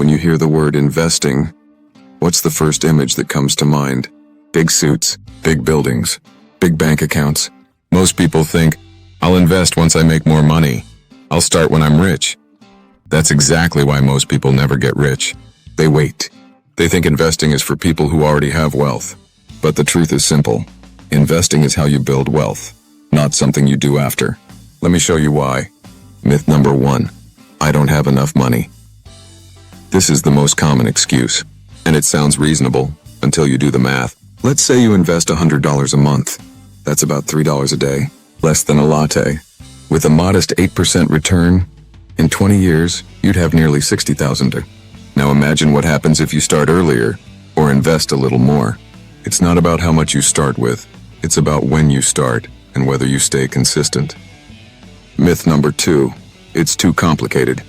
When you hear the word investing, what's the first image that comes to mind? Big suits, big buildings, big bank accounts. Most people think, I'll invest once I make more money. I'll start when I'm rich. That's exactly why most people never get rich. They wait. They think investing is for people who already have wealth. But the truth is simple. Investing is how you build wealth, not something you do after. Let me show you why. Myth number 1. I don't have enough money. This is the most common excuse, and it sounds reasonable until you do the math. Let's say you invest $100 a month. That's about $3 a day, less than a latte. With a modest 8% return, in 20 years, you'd have nearly $60,000. Now imagine what happens if you start earlier or invest a little more. It's not about how much you start with, it's about when you start and whether you stay consistent. Myth number 2. It's too complicated.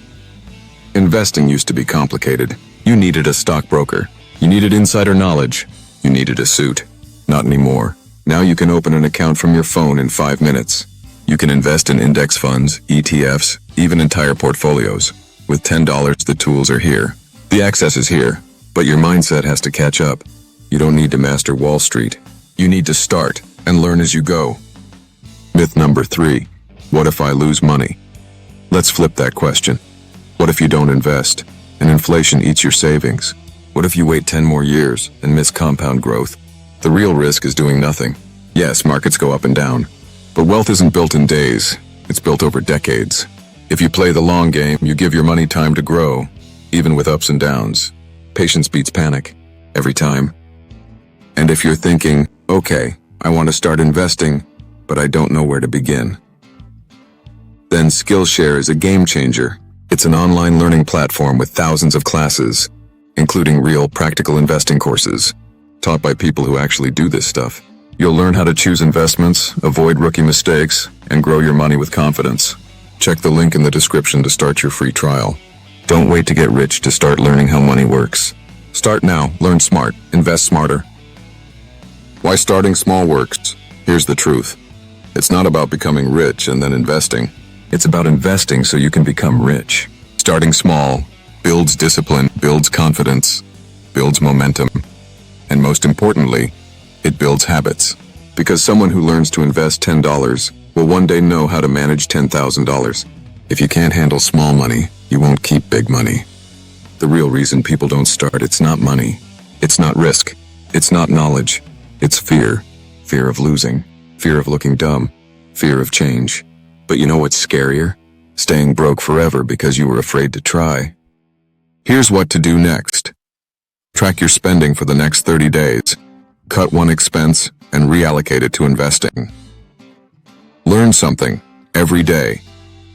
Investing used to be complicated. You needed a stockbroker. You needed insider knowledge. You needed a suit. Not anymore. Now you can open an account from your phone in 5 minutes. You can invest in index funds, ETFs, even entire portfolios. With $10, the tools are here. The access is here, but your mindset has to catch up. You don't need to master Wall Street. You need to start and learn as you go. Myth number 3. What if I lose money? Let's flip that question. What if you don't invest and inflation eats your savings? What if you wait 10 more years and miss compound growth? The real risk is doing nothing. Yes, markets go up and down, but wealth isn't built in days. It's built over decades. If you play the long game, you give your money time to grow, even with ups and downs. Patience beats panic, every time. And if you're thinking, okay, I want to start investing, but I don't know where to begin, then Skillshare is a game changer. It's an online learning platform with thousands of classes, including real practical investing courses, taught by people who actually do this stuff. You'll learn how to choose investments, avoid rookie mistakes, and grow your money with confidence. Check the link in the description to start your free trial. Don't wait to get rich to start learning how money works. Start now, learn smart, invest smarter. Why starting small works? Here's the truth. It's not about becoming rich and then investing. It's about investing so you can become rich. Starting small builds discipline, builds confidence, builds momentum, and most importantly, it builds habits. Because someone who learns to invest $10 will one day know how to manage $10,000. If you can't handle small money, you won't keep big money. The real reason people don't start, it's not money. It's not risk. It's not knowledge. It's fear. Fear of losing. Fear of looking dumb. Fear of change. But you know what's scarier? Staying broke forever because you were afraid to try. Here's what to do next. Track your spending for the next 30 days. Cut one expense and reallocate it to investing. Learn something every day,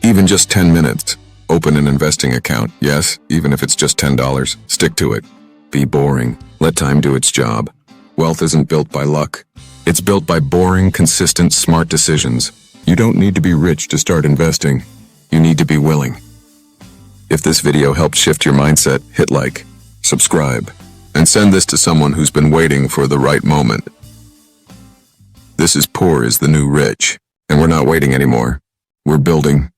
even just 10 minutes. Open an investing account. Yes, even if it's just $10. Stick to it. Be boring. Let time do its job. Wealth isn't built by luck. It's built by boring, consistent, smart decisions. You don't need to be rich to start investing. You need to be willing. If this video helped shift your mindset, hit like, subscribe, and send this to someone who's been waiting for the right moment. This is Poor is the New Rich, and we're not waiting anymore. We're building.